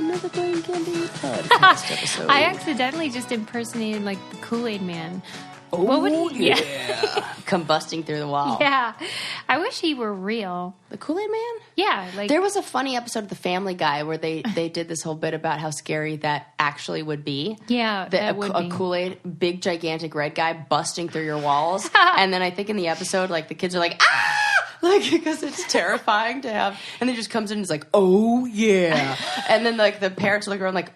another Brain Candy podcast episode. I accidentally just impersonated like the Kool-Aid Man. Oh, what would he, combusting through the wall. Yeah. I wish he were real. The Kool-Aid Man? Yeah. Like There was a funny episode of The Family Guy where they did this whole bit about how scary that actually would be. Yeah, that would be. A Kool-Aid, big, gigantic red guy busting through your walls. And then I think in the episode, like, the kids are like, ah! Like, because it's terrifying to have. And then he just comes in and is like, oh, yeah. And then, like, the parents look around like,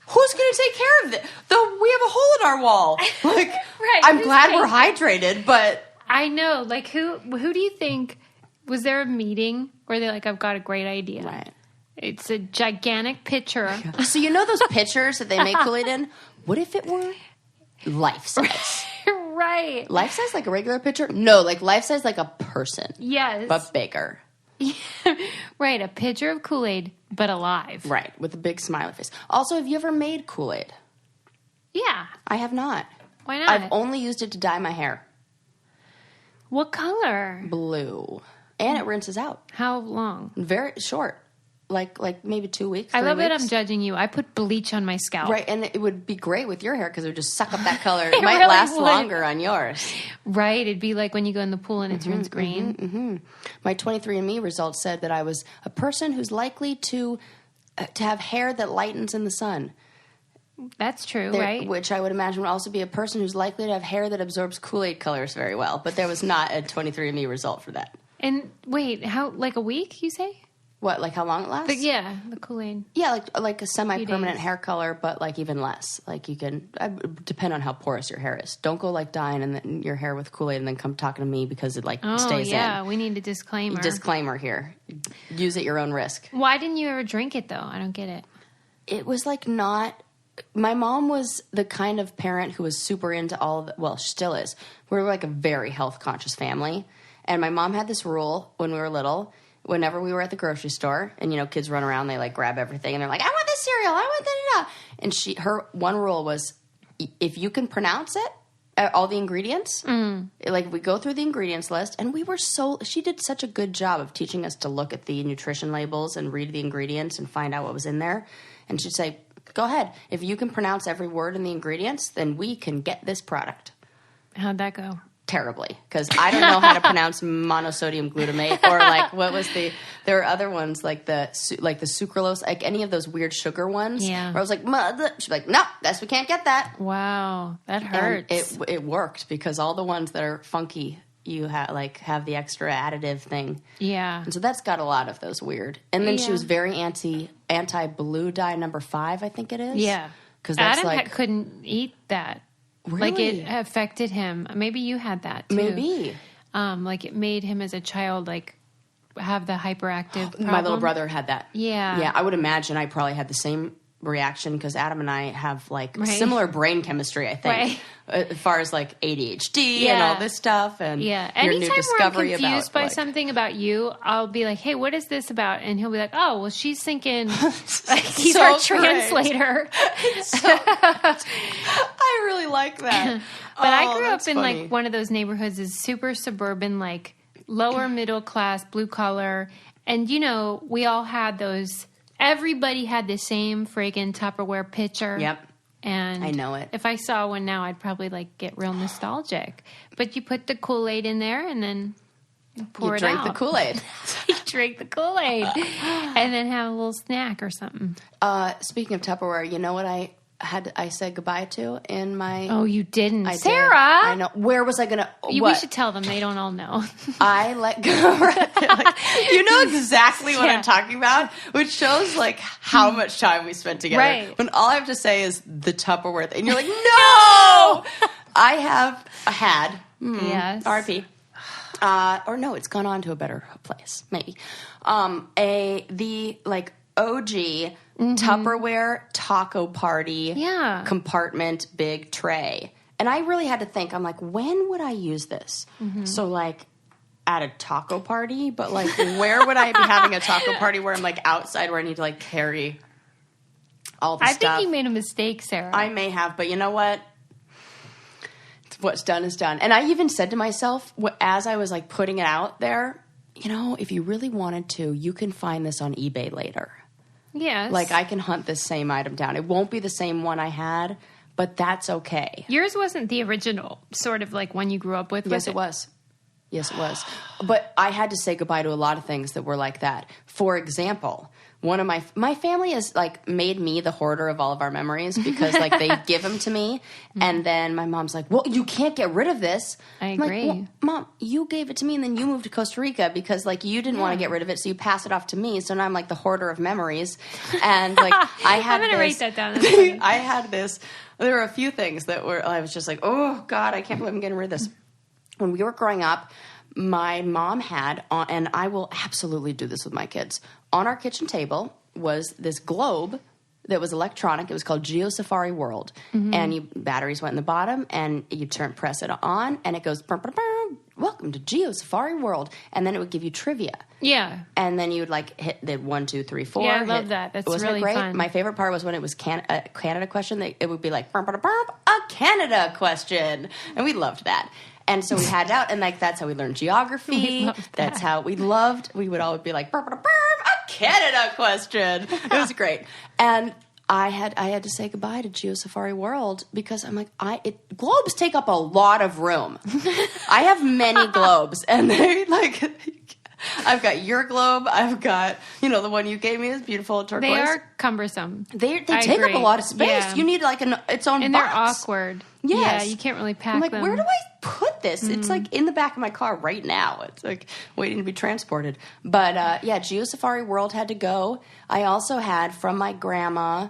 who's going to take care of it? We have a hole in our wall. Like, Right. I'm glad we're hydrated, but... I know. Like, who do you think... Was there a meeting where they're like, I've got a great idea. Right. It's a gigantic pitcher. So you know those pitchers that they make Kool-Aid in? What if it were life-size? Right. Life-size like a regular pitcher? No, like life-size like a person. Yes. But bigger. Right. A pitcher of Kool-Aid, but alive. Right, with a big smiley face. Also, have you ever made Kool-Aid? Yeah. I have not. Why not? I've only used it to dye my hair. What color? Blue. And it rinses out. How long? Very short. Like maybe 2 weeks. I 3 love weeks. it. I'm judging you. I put bleach on my scalp. Right, and it would be great with your hair because it would just suck up that color. It It might really last would. longer on yours. Right. It'd be like when you go in the pool and it turns green. My 23andMe results said that I was a person who's likely to have hair that lightens in the sun. That's true, right? Which I would imagine would also be a person who's likely to have hair that absorbs Kool-Aid colors very well. But there was not a 23andMe result for that. And wait, how, like a week, you say? What, like how long it lasts? The Kool-Aid. Yeah, like a semi-permanent days. hair color, but like even less. Like you can, depend on how porous your hair is. Don't go like dyeing and then your hair with Kool-Aid and then come talking to me because it like stays in. We need a disclaimer. Disclaimer here. Use at your own risk. Why didn't you ever drink it, though? I don't get it. It was like not... My mom was the kind of parent who was super into all of the... Well, she still is. We were like a very health-conscious family. And my mom had this rule when we were little... Whenever we were at the grocery store, and, you know, kids run around, they, like, grab everything, and they're like, I want this cereal, I want da-da-da. And her one rule was, if you can pronounce it, all the ingredients, like, we go through the ingredients list, and she did such a good job of teaching us to look at the nutrition labels and read the ingredients and find out what was in there. And she'd say, go ahead. If you can pronounce every word in the ingredients, then we can get this product. How'd that go? Terribly, because I don't know how to pronounce monosodium glutamate or like what was there are other ones like the sucralose, like any of those weird sugar ones. Yeah. Where I was like, she'd be like, no, guess we can't get that. Wow, that hurts. And it worked because all the ones that are funky, you have the extra additive thing. Yeah. And so that's got a lot of those weird. And then she was very anti blue dye number 5, I think it is. Yeah. Because that's Adam couldn't eat that. Really? Like it affected him. Maybe you had that too. Maybe. Like it made him as a child like have the hyperactive problem. My little brother had that. Yeah. Yeah, I would imagine I probably had the same reaction because Adam and I have like similar brain chemistry, I think, as far as like ADHD and all this stuff and your anytime new discovery we're confused by about something about you, I'll be like, hey, what is this about? And he'll be like, oh, well, she's thinking like he's So our great. translator. I really like that. But I grew up in like one of those neighborhoods is super suburban, like lower middle class, blue collar. And, you know, we all had those. Everybody had the same friggin' Tupperware pitcher. Yep. And I know it. If I saw one now, I'd probably like get real nostalgic. But you put the Kool-Aid in there and then pour it out. You drink the Kool-Aid. You drink the Kool-Aid and then have a little snack or something. Speaking of Tupperware, you know what I said goodbye to in my... Oh, you didn't. I did. Sarah! I know. Where was I going to... We should tell them. They don't all know. I let go. You know exactly what I'm talking about, which shows like how much time we spent together. Right. When all I have to say is the Tupperware thing. And you're like, no! I had, Yes. RIP. Or no, it's gone on to a better place, maybe. The like OG Tupperware taco party compartment big tray. And I really had to think, I'm like, when would I use this? So like at a taco party, but like where would I be having a taco party where I'm like outside where I need to like carry all the stuff? I think you made a mistake, Sarah. I may have, but you know what? What's done is done. And I even said to myself, as I was like putting it out there, you know, if you really wanted to, you can find this on eBay later. Yes. Like, I can hunt this same item down. It won't be the same one I had, but that's okay. Yours wasn't the original, sort of like one you grew up with, was Yes, it was. Yes, it was. But I had to say goodbye to a lot of things that were like that. For example, one of my family has like made me the hoarder of all of our memories because like they give them to me, and then my mom's like, "Well, you can't get rid of this." I I'm agree. like, well, Mom, you gave it to me, and then you moved to Costa Rica because like you didn't want to get rid of it, so you pass it off to me. So now I'm like the hoarder of memories, and like I had. I'm gonna write that down. That's funny. I had this. There were a few things that were. I was just like, "Oh God, I can't believe I'm getting rid of this." When we were growing up, my mom had, and I will absolutely do this with my kids, on our kitchen table was this globe that was electronic. It was called Geo Safari World. And batteries went in the bottom, and you press it on, and it goes, burr, burr, burr, welcome to Geo Safari World. And then it would give you trivia. Yeah. And then you would like hit the 1, 2, 3, 4. Yeah, I love that. That's Wasn't really it great? fun. My favorite part was when it was a Canada question. It would be like, burr, burr, burr, a Canada question. And we loved that. And so we had it out, and like that's how we learned geography. That's how we loved. We would always be like, burr, burr, burr, a Canada question. It was great. And I had to say goodbye to Geo Safari World because I'm like, globes take up a lot of room. I have many globes, and they like. I've got your globe. I've got, the one you gave me is beautiful turquoise. They are cumbersome. They take up a lot of space. Yeah. You need like its own and box. They're awkward. Yes. Yeah, you can't really pack I'm like, them. where do I put this? It's like in the back of my car right now. It's like waiting to be transported. But Geo Safari World had to go. I also had from my grandma,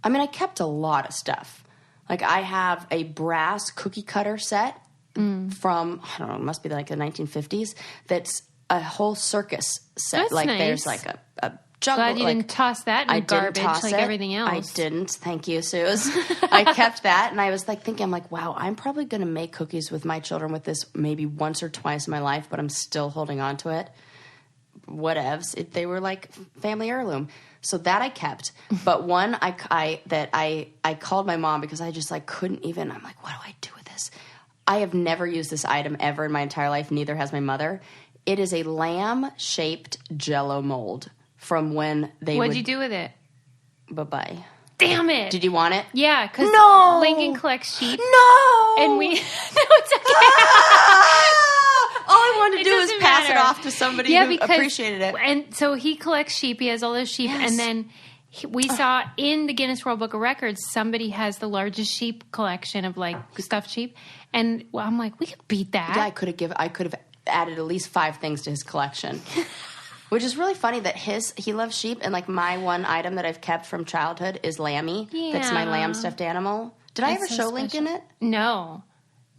I kept a lot of stuff. Like I have a brass cookie cutter set from, I don't know, it must be like the 1950s. That's a whole circus set. That's like nice. There's like a jungle. Glad you didn't toss that in garbage like everything else. I didn't. Thank you, Suze. I kept that, and I was like thinking, I'm like, wow, I'm probably going to make cookies with my children with this maybe once or twice in my life, but I'm still holding on to it. Whatevs. They were like family heirloom. So that I kept. But one I called my mom because I just like couldn't even. I'm like, what do I do with this? I have never used this item ever in my entire life. Neither has my mother. It is a lamb-shaped Jell-O mold from when they What'd you do with it? Bye-bye. Damn it. Did you want it? Yeah, because No! Lincoln collects sheep. No! And we... No, it's okay. All I wanted to do was doesn't pass matter. it off to somebody who appreciated it. And so he collects sheep. He has all those sheep. Yes. And then we saw in the Guinness World Book of Records, somebody has the largest sheep collection of like stuffed sheep. And I'm like, we could beat that. Yeah, I could have added at least 5 things to his collection. Which is really funny that he loves sheep, and like my one item that I've kept from childhood is Lammy. Yeah. That's my lamb stuffed animal. Did I ever so show Lincoln it? No,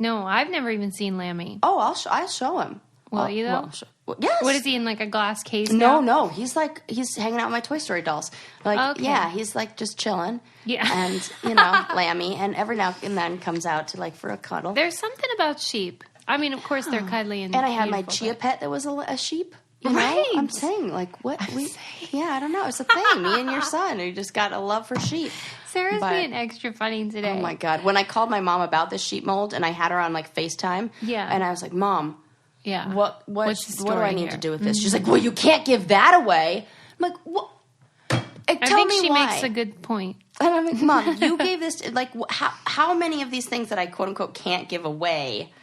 I've never even seen Lammy. Oh, I'll show him. Will you though? Yes. What is he in, like a glass case? now? No. He's hanging out with my Toy Story dolls. Like, Okay. yeah, he's like just chilling. Yeah. And Lammy, and every now and then comes out to like for a cuddle. There's something about sheep. I mean, of course they're cuddly and I had my beautiful, chia but- pet that was a sheep. You know? Right. I'm saying, like, what yeah, I don't know. It's a thing. Me and your son, you just got a love for sheep. Sarah's being extra funny today. Oh my God. When I called my mom about this sheep mold and I had her on like FaceTime, and I was like, Mom, what do I need to do with this? She's like, well, you can't give that away. I'm like, what? I think she makes a good point. And I'm like, Mom, you gave this, like, how many of these things that I quote unquote can't give away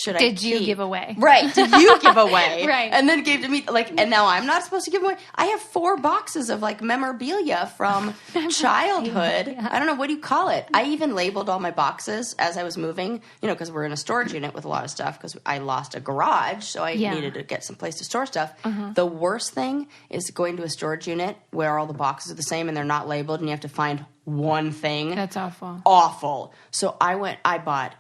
did you give away? Right. Did you give away? Right. And then gave to me, like, and now I'm not supposed to give away. I have 4 boxes of, like, memorabilia from childhood. Yeah. I don't know, what do you call it? I even labeled all my boxes as I was moving, because we're in a storage unit with a lot of stuff because I lost a garage, so I needed to get some place to store stuff. Uh-huh. The worst thing is going to a storage unit where all the boxes are the same and they're not labeled and you have to find one thing. That's awful. Awful. So I bought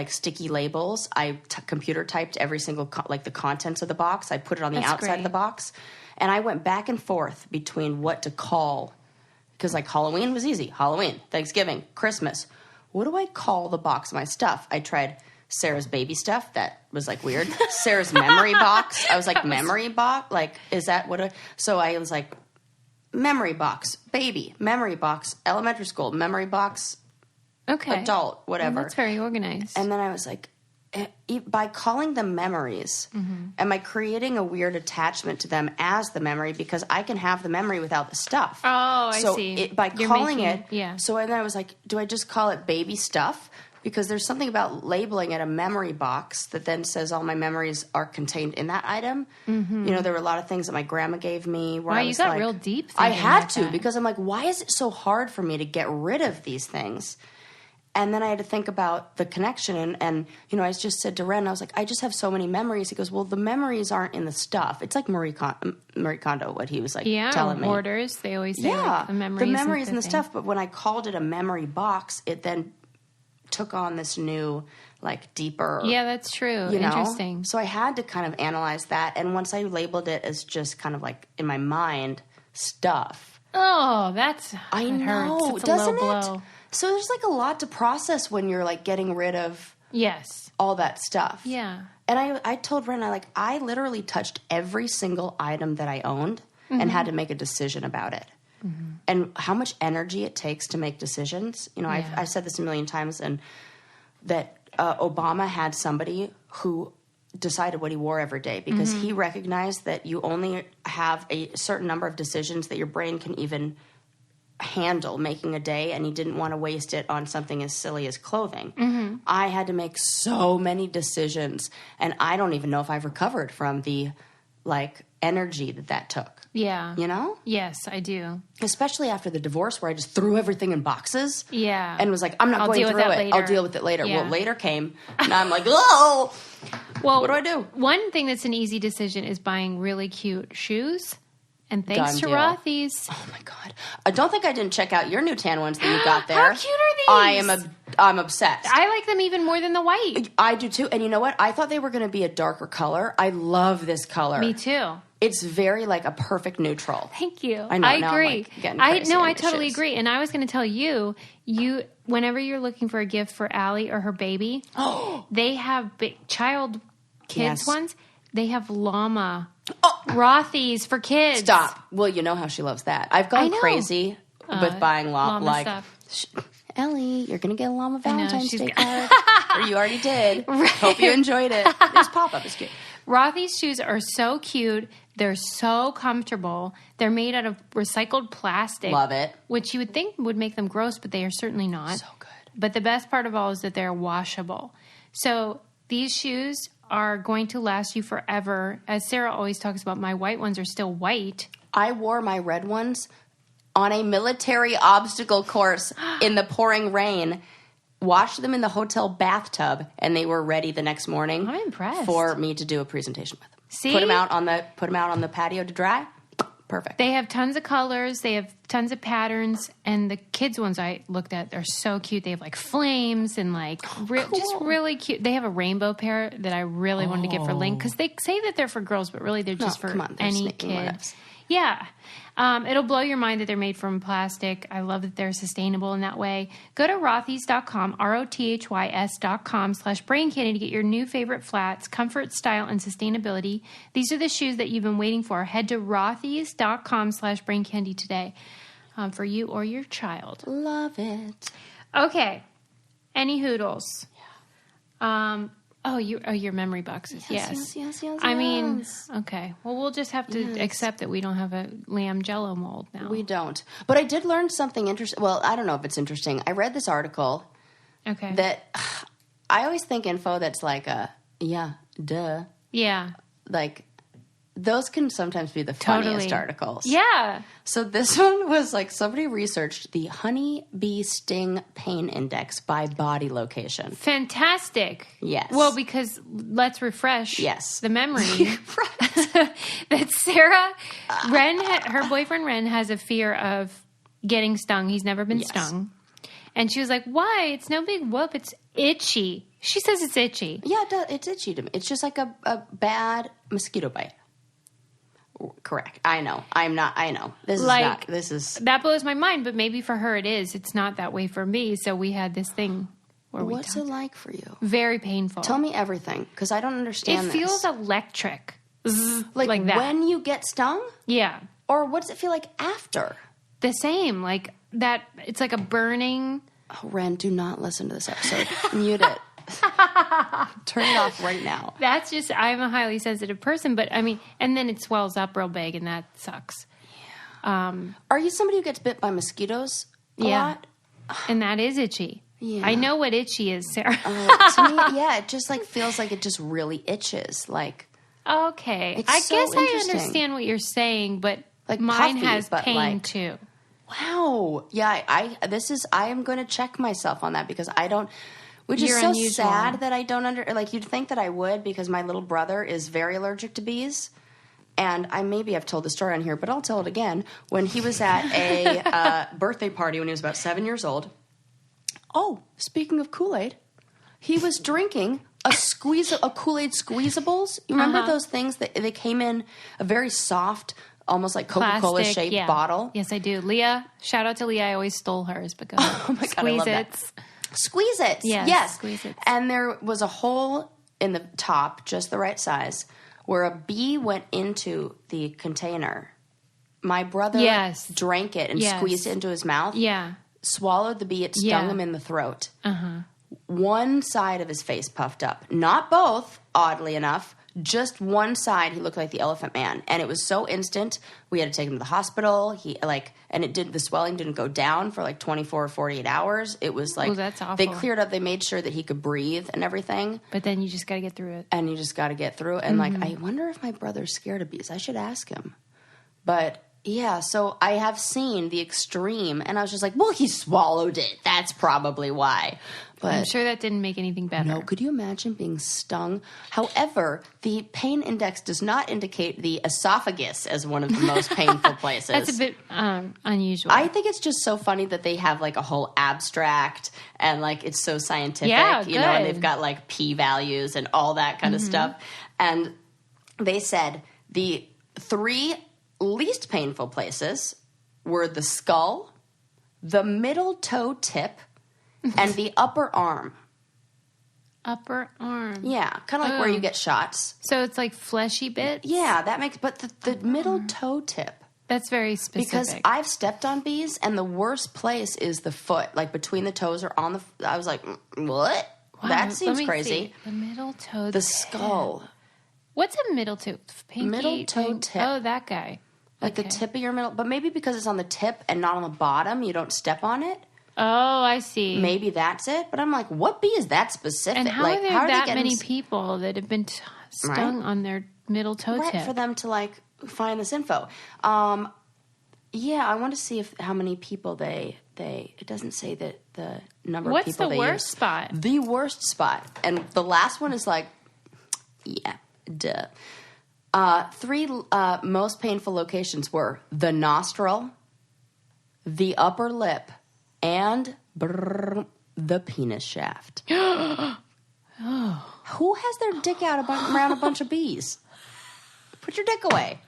sticky labels. I computer typed every single the contents of the box. I put it on the outside of the box, and I went back and forth between what to call, because like Halloween was easy. Halloween, Thanksgiving, Christmas. What do I call the box of my stuff? I tried Sarah's baby stuff. That was like weird. Sarah's memory box. I was like memory box. Like, is that what? So I was like memory box, baby, memory box, elementary school, memory box. Okay. Adult, whatever. Well, that's very organized. And then I was like, by calling them memories, am I creating a weird attachment to them as the memory because I can have the memory without the stuff? Oh, I see. By calling it, yeah. So then I was like, do I just call it baby stuff? Because there's something about labeling it a memory box that then says all my memories are contained in that item. Mm-hmm. You know, there were a lot of things that my grandma gave me. Where I was you got real deep. I had to that. because I'm like, why is it so hard for me to get rid of these things? And then I had to think about the connection. And you know, I just said to Ren, I was like, I just have so many memories. He goes, well, the memories aren't in the stuff. It's like Marie Kondo, what he was like telling me. Hoarders, they always say like, the memories and the stuff. But when I called it a memory box, it then took on this new, like, deeper... Yeah, that's true. Interesting. Know? So I had to kind of analyze that. And once I labeled it as just kind of like, in my mind, stuff. Oh, that's... I know. It's a low blow. It? So there's like a lot to process when you're like getting rid of all that stuff. Yeah. And I told Ren, I literally touched every single item that I owned and had to make a decision about it. Mm-hmm. And how much energy it takes to make decisions. You know, I've said this a million times, and that Obama had somebody who decided what he wore every day because he recognized that you only have a certain number of decisions that your brain can even handle making a day, and he didn't want to waste it on something as silly as clothing. Mm-hmm. I had to make so many decisions, and I don't even know if I've recovered from the like energy that took. Yeah. You know? Yes, I do. Especially after the divorce where I just threw everything in boxes. Yeah. And was like, I'm not going through it. I'll deal with it later. Yeah. Well, later came, and I'm like, oh, well, what do I do? One thing that's an easy decision is buying really cute shoes. And thanks to deal. Rothy's. Oh my God. I don't think I didn't check out your new tan ones that you got there. How cute are these? I'm obsessed. I like them even more than the white. I do too. And you know what? I thought they were going to be a darker color. I love this color. Me too. It's very like a perfect neutral. Thank you. I know. I now agree. I'm, like, I totally agree. And I was going to tell you, whenever you're looking for a gift for Allie or her baby, they have kids ones. They have llama Rothy's for kids. Stop. Well, you know how she loves that. I've gone crazy with buying llama stuff. Ellie, you're going to get a llama Valentine's Day card. Or you already did. Right. Hope you enjoyed it. This pop-up is cute. Rothy's shoes are so cute. They're so comfortable. They're made out of recycled plastic. Love it. Which you would think would make them gross, but they are certainly not. So good. But the best part of all is that they're washable. So these shoes are going to last you forever. As Sarah always talks about, my white ones are still white. I wore my red ones on a military obstacle course in the pouring rain, washed them in the hotel bathtub, and they were ready the next morning. I'm impressed. For me to do a presentation with them. See? Put them out on the patio to dry. Perfect. They have tons of colors. They have tons of patterns. And the kids' ones I looked at, they're so cute. They have like flames and like just really cute. They have a rainbow pair that I really wanted to get for Link because they say that they're for girls, but really they're just for any kid. Yeah. It'll blow your mind that they're made from plastic. I love that they're sustainable in that way. Go to rothys.com, rothys.com/braincandy to get your new favorite flats, comfort, style, and sustainability. These are the shoes that you've been waiting for. Head to rothys.com/braincandy today for you or your child. Love it. Okay. Any hoodles? Yeah. Your memory boxes. Yes. I mean, okay. Well, we'll just have to accept that we don't have a lamb jello mold now. We don't. But I did learn something interesting. Well, I don't know if it's interesting. I read this article. Okay. That I always think info that's like Yeah. Like, those can sometimes be the funniest articles. Yeah. So this one was like somebody researched the honey bee sting pain index by body location. Fantastic. Yes. Well, because let's refresh the memory. That Sarah, her boyfriend Ren has a fear of getting stung. He's never been stung. And she was like, why? It's no big whoop. It's itchy. She says it's itchy. Yeah, it's itchy to me. It's just like a bad mosquito bite. Correct. I know. I know. This is. That blows my mind, but maybe for her it is. It's not that way for me. So we had this thing where What's it like for you? Very painful. Tell me everything, because I don't understand this. It feels electric. Like that. When you get stung? Yeah. Or what does it feel like after? The same. Like that. It's like a burning. Oh, Ren, do not listen to this episode. Mute it. Turn it off right now. That's just, I'm a highly sensitive person, but I mean, and then it swells up real big and that sucks. Yeah. Are you somebody who gets bit by mosquitoes a lot? And that is itchy. Yeah. I know what itchy is, Sarah. To me, it just like feels like it just really itches. Like, okay. It's I so guess I interesting. understand what you're saying, but like mine puffy, has but pain like, too. Wow. Yeah, I am going to check myself on that because I don't, which You're is so unusual. sad that I don't like, you'd think that I would because my little brother is very allergic to bees. And I've told the story on here, but I'll tell it again. When he was at a birthday party when he was about 7 years old. Oh, speaking of Kool-Aid, he was drinking a Kool-Aid squeezables. You remember those things that they came in a very soft, almost like Coca-Cola shaped bottle? Yes, I do. Leah, shout out to Leah. I always stole hers because oh my God, I love that. Squeeze-Its. Yes. Squeeze-Its. And there was a hole in the top, just the right size, where a bee went into the container. My brother drank it and squeezed it into his mouth. Yeah. Swallowed the bee. It stung him in the throat. One side of his face puffed up. Not both, oddly enough. Just one side. He looked like the Elephant Man. And it was so instant. We had to take him to the hospital. The swelling didn't go down for like 24 or 48 hours. It was like, that's awful. They cleared up. They made sure that he could breathe and everything. But then you just got to get through it. And you just got to get through it. And I wonder if my brother's scared of bees. I should ask him. But yeah, so I have seen the extreme, and I was just like, well, he swallowed it. That's probably why. But I'm sure that didn't make anything better. No, could you imagine being stung? However, the pain index does not indicate the esophagus as one of the most painful places. That's a bit unusual. I think it's just so funny that they have like a whole abstract and like it's so scientific, you know, and they've got like p-values and all that kind of stuff. And they said the 3 least painful places were the skull, the middle toe tip, and the upper arm. Upper arm. Yeah, kind of like where you get shots. So it's like fleshy bits? Yeah, that makes, but the middle toe tip. That's very specific. Because I've stepped on bees, and the worst place is the foot, like between the toes or on the, I was like, what? Wow, that seems crazy. See. The middle toe The skull. What's a middle toe? Pinky? Middle toe tip. Oh, that guy. Like the tip of your middle, but maybe because it's on the tip and not on the bottom, you don't step on it. Oh, I see. Maybe that's it. But I'm like, what bee is that specific? And how are there that many people that have been stung on their middle toe tip? For them to like find this info. Yeah, I want to see how many people they. It doesn't say that the number of people they use. What's the worst spot? The worst spot, and the last one is like, yeah, duh. 3 most painful locations were the nostril, the upper lip, and the penis shaft. Oh. Who has their dick out around a bunch of bees? Put your dick away.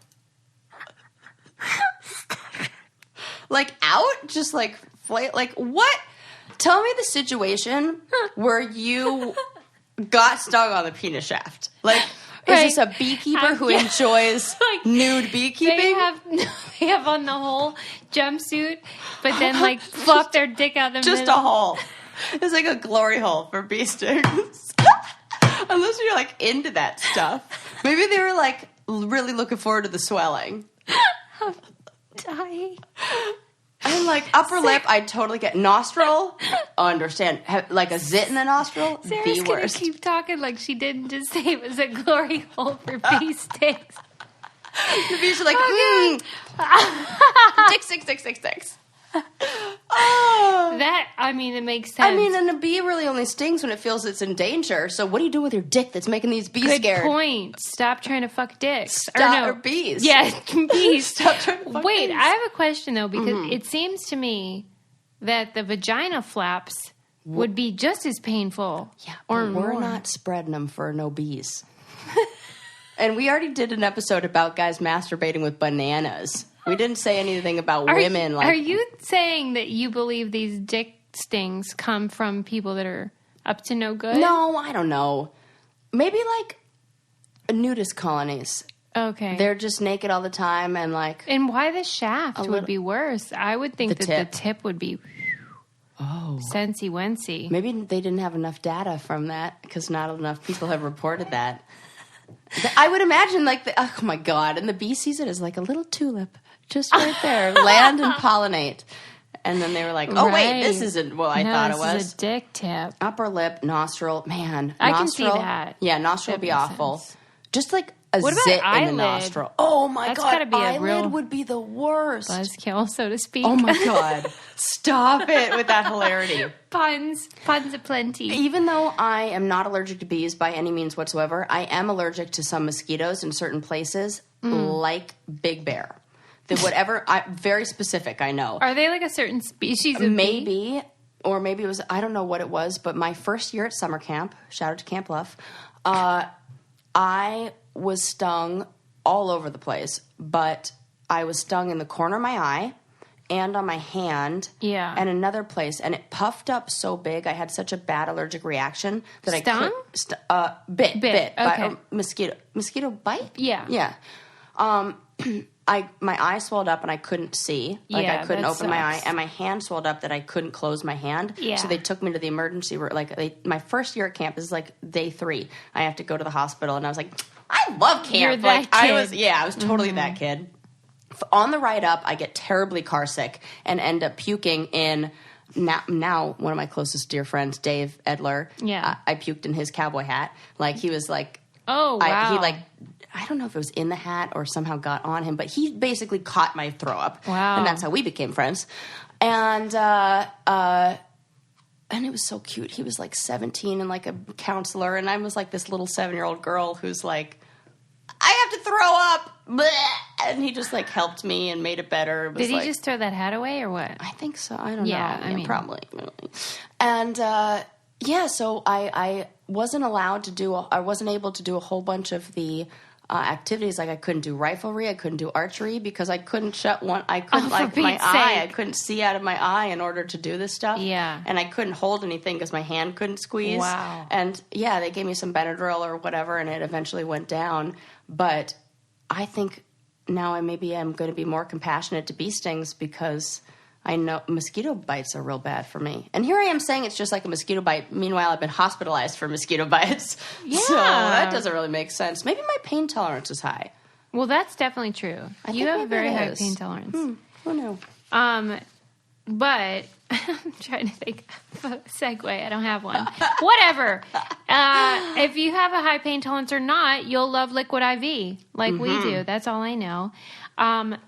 Like out? Just like like what? Tell me the situation where you got stung on the penis shaft. Like, is this a beekeeper who enjoys like, nude beekeeping? They have on the whole jumpsuit, but then like flop their dick out the middle. Just a hole. It's like a glory hole for bee stings. Unless you're like into that stuff. Maybe they were like really looking forward to the swelling. I'm dying. And like upper lip, I totally get. Nostril, understand. Like a zit in the nostril, Sarah's the worst. Gonna keep talking like she didn't just say it was a glory hole for bee stings. The bees are like, dicks. Oh. That, I mean, it makes sense. I mean, and a bee really only stings when it feels it's in danger. So what do you do with your dick that's making these bees scared? Good point. Stop trying to fuck dicks. Or bees. Yeah, bees. Stop trying to fuck Wait, bees. I have a question, though, because it seems to me that the vagina flaps would be just as painful. Yeah, or but we're not spreading them for no bees. And we already did an episode about guys masturbating with bananas. We didn't say anything about women. Are you saying that you believe these dick stings come from people that are up to no good? No, I don't know. Maybe like nudist colonies. Okay. They're just naked all the time and like... And why the shaft would be worse? I would think that the tip would be... Oh. Sensey Wensey. Maybe they didn't have enough data from that because not enough people have reported that. I would imagine oh my God, and the bee season is like a little tulip just right there. Land and pollinate. And then they were like, oh, wait, this isn't what I thought it was. This is a dick tip. Upper lip, nostril. Man, I nostril. can see that. Yeah, nostril would be awful. Sense. Just like a what zit about in eyelid? the nostril. Oh, my That's God. gotta be eyelid a real would be the worst. Buzzkill, so to speak. Oh, my God. Stop it with that hilarity. Puns aplenty. Even though I am not allergic to bees by any means whatsoever, I am allergic to some mosquitoes in certain places, like Big Bear. Very specific, I know. Are they like a certain species of Maybe, bee? or maybe it was, I don't know what it was, but my first year at summer camp, shout out to Camp Bluff, I was stung all over the place, but I was stung in the corner of my eye and on my hand and another place, and it puffed up so big, I had such a bad allergic reaction that bit. Okay. By mosquito bite? Yeah. Yeah. My eye swelled up and I couldn't see. I couldn't open my eye, and my hand swelled up that I couldn't close my hand. Yeah. So they took me to the emergency room. My first year at camp is like day 3. I have to go to the hospital, and I was like, I love camp. You're that kid. I was totally that kid. On the ride up, I get terribly car sick and end up puking in. Now one of my closest dear friends, Dave Edler. Yeah. I puked in his cowboy hat. He was like, oh wow. I don't know if it was in the hat or somehow got on him, but he basically caught my throw up. Wow. And that's how we became friends. And it was so cute. He was like 17 and like a counselor, and I was like this little 7-year-old girl who's like, I have to throw up. Bleh! And he just like helped me and made it better. Did he just throw that hat away or what? I think so. I don't know. I mean, probably. And so I wasn't allowed to do. I wasn't able to do a whole bunch of the activities. Like I couldn't do riflery. I couldn't do archery because I couldn't shut one. I couldn't my eye. I couldn't see out of my eye in order to do this stuff. Yeah. And I couldn't hold anything because my hand couldn't squeeze. Wow. And they gave me some Benadryl or whatever, and it eventually went down. But I think now I'm going to be more compassionate to bee stings because I know mosquito bites are real bad for me. And here I am saying it's just like a mosquito bite. Meanwhile, I've been hospitalized for mosquito bites. Yeah. So that doesn't really make sense. Maybe my pain tolerance is high. Well, that's definitely true. You have a very high pain tolerance. Who knew? But I'm trying to think of a segue. I don't have one. Whatever. If you have a high pain tolerance or not, you'll love Liquid IV like we do. That's all I know.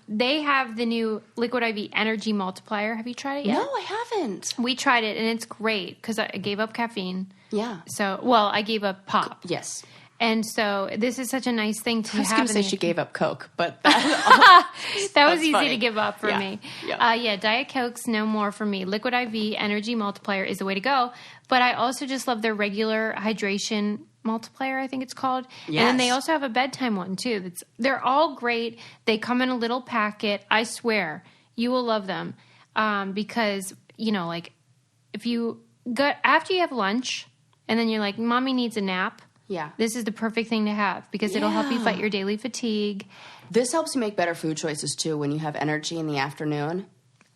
They have the new Liquid IV Energy Multiplier. Have you tried it yet? No, I haven't. We tried it, and it's great because I gave up caffeine. Yeah. I gave up pop. Yes. And so this is such a nice thing to have. I was going to say she gave up Coke, but that was easy funny. To give up for me. Yeah. Diet Coke's no more for me. Liquid IV Energy Multiplier is the way to go. But I also just love their regular hydration multiplier, I think it's called. Yes. And then they also have a bedtime one too. They're all great. They come in a little packet. I swear you will love them because if you go after you have lunch and then you're like, mommy needs a nap. Yeah. This is the perfect thing to have because it'll help you fight your daily fatigue. This helps you make better food choices too when you have energy in the afternoon.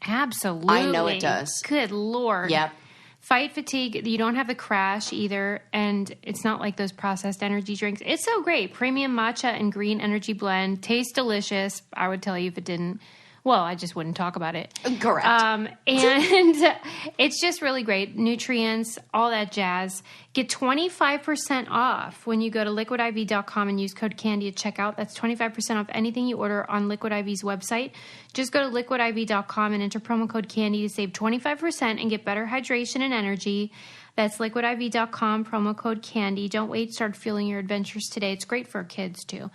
Absolutely. I know it does. Good Lord. Yep. Fight fatigue. You don't have the crash either. And it's not like those processed energy drinks. It's so great. Premium matcha and green energy blend. Tastes delicious. I would tell you if it didn't. Well, I just wouldn't talk about it. Correct. And it's just really great. Nutrients, all that jazz. Get 25% off when you go to liquidiv.com and use code CANDY at checkout. That's 25% off anything you order on Liquid IV's website. Just go to liquidiv.com and enter promo code CANDY to save 25% and get better hydration and energy. That's liquidiv.com, promo code CANDY. Don't wait. Start fueling your adventures today. It's great for kids, too.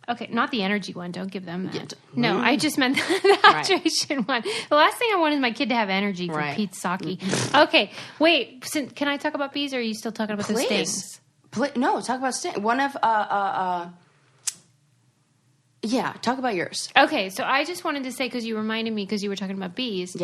Okay, not the energy one. Don't give them that. Yeah. No, I just meant the hydration one. The last thing I want is my kid to have energy for Pete's sake. Okay, wait. Can I talk about bees, or are you still talking about the stings? No, talk about stings. One of, yeah, talk about yours. Okay, so I just wanted to say, because you reminded me, because you were talking about bees,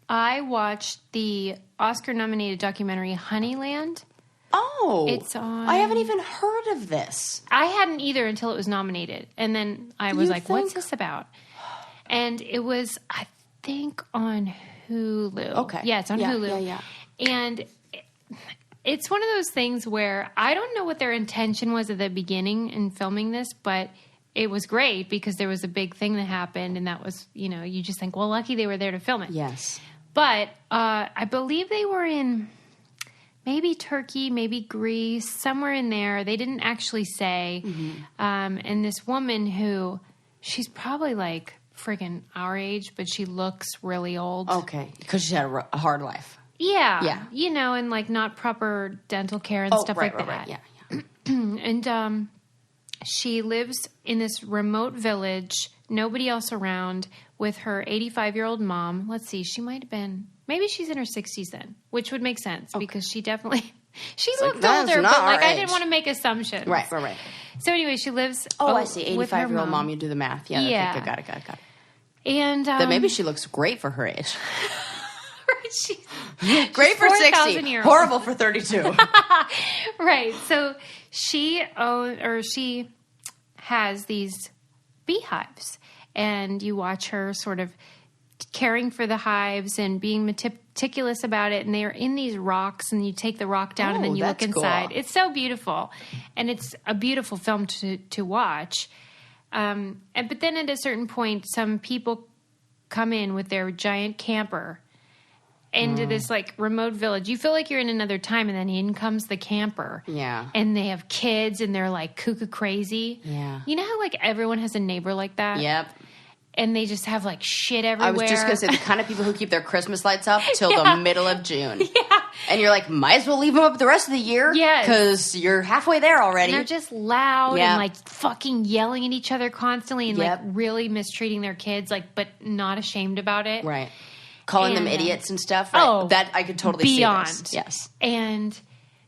I watched the Oscar-nominated documentary Honeyland. Oh, it's on. I haven't even heard of this. I hadn't either until it was nominated, and then I was like, "What's this about?" And it was think on Hulu. Okay. Yeah, it's on Hulu. Yeah. And it's one of those things where I don't know what their intention was at the beginning in filming this, but it was great because there was a big thing that happened, and that was, you just think, well, lucky they were there to film it. Yes. But I believe they were in maybe Turkey, maybe Greece, somewhere in there. They didn't actually say. Mm-hmm. And this woman who, she's probably like friggin' our age, but she looks really old. Okay, because she had a hard life. Yeah. And like not proper dental care and stuff like that. Right. Yeah. And she lives in this remote village, nobody else around, with her 85-year-old mom. Let's see, she might have been, maybe she's in her 60s then, which would make sense because she definitely, she looked older, but like I didn't want to make assumptions. Right. So anyway, she lives. I see. 85-year-old mom. You do the math. Yeah. Okay, got it. And then maybe she looks great for her age. Great for 60, horrible for 32. Right. So she has these beehives, and you watch her sort of caring for the hives and being meticulous about it. And they are in these rocks, and you take the rock down, and then you look inside. Cool. It's so beautiful, and it's a beautiful film to watch. But then at a certain point, some people come in with their giant camper into this like remote village. You feel like you're in another time, and then in comes the camper. Yeah. And they have kids, and they're like cuckoo crazy. Yeah. You know how like everyone has a neighbor like that? Yep. And they just have like shit everywhere. I was just going to say the kind of people who keep their Christmas lights up till the middle of June. Yeah. And you're like, might as well leave them up the rest of the year. Yes. Because you're halfway there already. And they're just loud and like fucking yelling at each other constantly and like really mistreating their kids, like, but not ashamed about it. Right. Calling them idiots and stuff. Right? Oh, that I could totally beyond. see this. Yes. And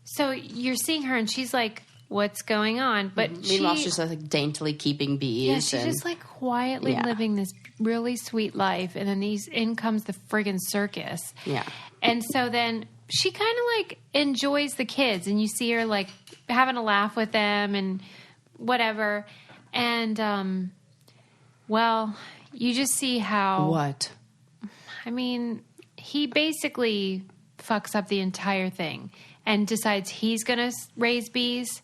so you're seeing her, and she's like, what's going on? But meanwhile, she's like daintily keeping bees. Yeah, she's just like quietly living this really sweet life. And then in comes the friggin' circus. Yeah. And so then she kind of like enjoys the kids, and you see her like having a laugh with them and whatever. And, well, you just see how. What? I mean, he basically fucks up the entire thing and decides he's going to raise bees,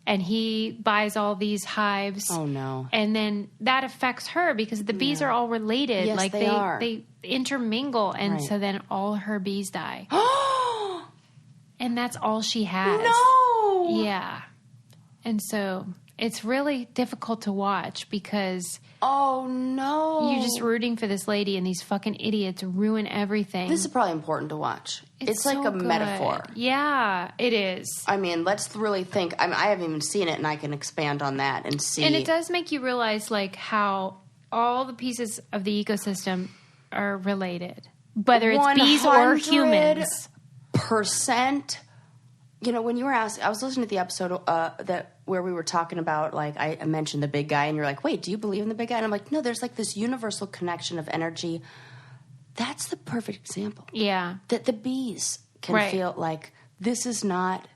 and he buys all these hives. Oh, no. And then that affects her because the bees are all related. Yes, like they are. They intermingle, and so then all her bees die. And that's all she has. No! Yeah. And so it's really difficult to watch because... Oh, no. You're just rooting for this lady, and these fucking idiots ruin everything. This is probably important to watch. It's like so a good. metaphor. Yeah, it is. I mean, let's really think. I haven't even seen it, and I can expand on that and see. And it does make you realize, like, how all the pieces of the ecosystem are related, whether it's bees or humans. %. You know, when you were asking, I was listening to the episode where we were talking about, like, I mentioned the big guy, and you're like, wait, do you believe in the big guy? And I'm like, no, there's like this universal connection of energy. That's the perfect example. Yeah. That the bees can feel like this is not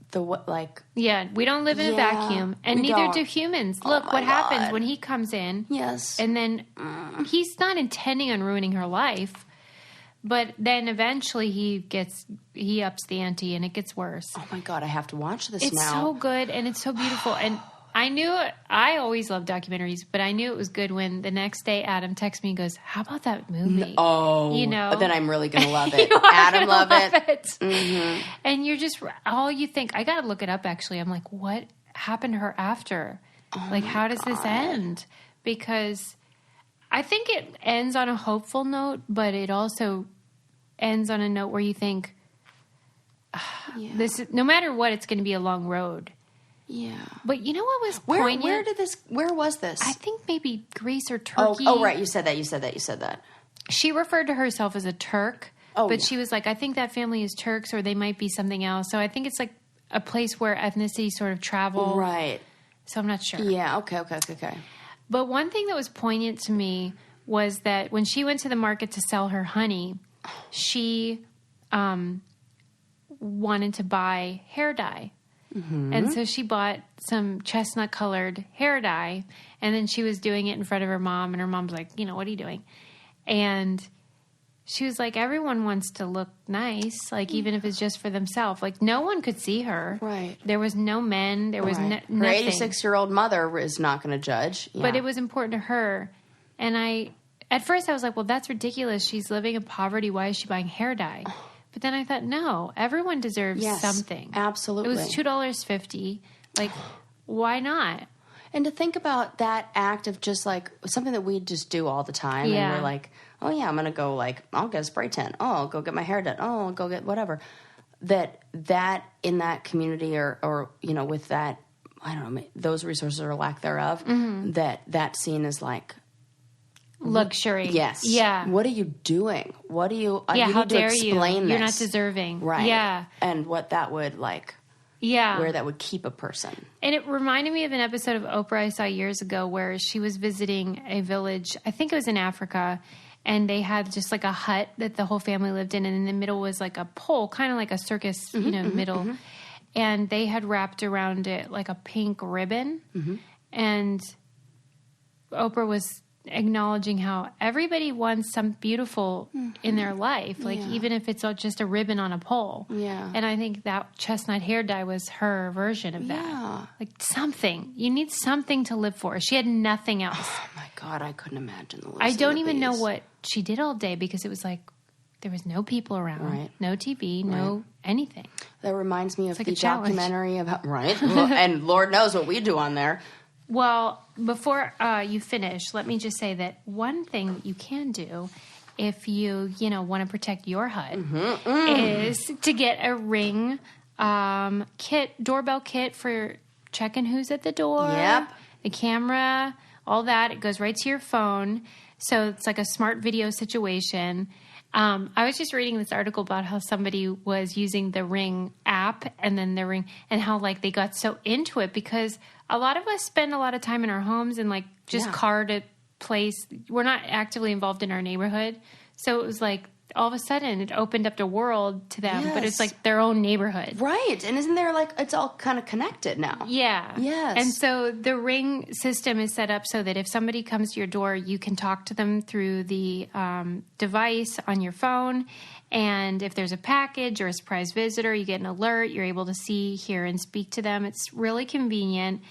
the what, like. Yeah, we don't live in a vacuum, and neither do humans. Look what happens when he comes in. Yes. And then he's not intending on ruining her life. But then eventually he ups the ante, and it gets worse. Oh my God, I have to watch this now. It's so good, and it's so beautiful. And I always love documentaries, but I knew it was good when the next day Adam texts me and goes, how about that movie? Oh. You know? But then I'm really going to love it. Adam love it. Mm-hmm. And you're just, all you think, I got to look it up actually. I'm like, what happened to her after? Like, how does this end? Because I think it ends on a hopeful note, but it also ends on a note where you think, no matter what, it's going to be a long road. Yeah. But you know what was poignant? Where was this? I think maybe Greece or Turkey. Oh, right. You said that. She referred to herself as a Turk, but she was like, I think that family is Turks, or they might be something else. So I think it's like a place where ethnicity sort of travel. Right. So I'm not sure. Yeah. Okay. But one thing that was poignant to me was that when she went to the market to sell her honey, she wanted to buy hair dye. Mm-hmm. And so she bought some chestnut-colored hair dye, and then she was doing it in front of her mom, and her mom's like, what are you doing? And she was like, everyone wants to look nice, like even if it's just for themselves. Like no one could see her. Right. There was no men. There was Her nothing. 86-year-old mother is not going to judge. Yeah. But it was important to her. And at first I was like, well, that's ridiculous. She's living in poverty. Why is she buying hair dye? But then I thought, no, everyone deserves something. Absolutely. It was $2.50. Like, why not? And to think about that act of just like something that we just do all the time. Yeah. And we're like, oh yeah, I'm going to go like, I'll get a spray tan. Oh, I'll go get my hair done. Oh, I'll go get whatever. That in that community or with that, I don't know, those resources or lack thereof, that scene is like, luxury. Yes. Yeah. What are you doing? What do you? Yeah. You How need to dare you? explain You're this. not deserving. Right. Yeah. And what that would like. Yeah. Where that would keep a person. And it reminded me of an episode of Oprah I saw years ago where she was visiting a village. I think it was in Africa. And they had just like a hut that the whole family lived in. And in the middle was like a pole, kind of like a circus, middle. Mm-hmm. And they had wrapped around it like a pink ribbon. Mm-hmm. And Oprah was acknowledging how everybody wants some beautiful in their life, like even if it's just a ribbon on a pole. Yeah. And I think that chestnut hair dye was her version of that. Yeah. Like something. You need something to live for. She had nothing else. Oh my God, I couldn't imagine the list. I don't even know what she did all day because it was like there was no people around, right. No TV, no anything. That reminds me of like the a challenge. documentary about and Lord knows what we do on there. Well, before you finish, let me just say that one thing that you can do if you want to protect your hut is to get a Ring doorbell kit for checking who's at the door. Yep. The camera, all that. It goes right to your phone. So it's like a smart video situation. I was just reading this article about how somebody was using the Ring app and then the Ring and how like they got so into it because a lot of us spend a lot of time in our homes and like just car to place. We're not actively involved in our neighborhood. So it was like all of a sudden it opened up the world to them, but it's like their own neighborhood. Right. And isn't there like, it's all kind of connected now. Yeah. Yes. And so the Ring system is set up so that if somebody comes to your door, you can talk to them through the device on your phone. And if there's a package or a surprise visitor, you get an alert. You're able to see, hear, and speak to them. It's really convenient.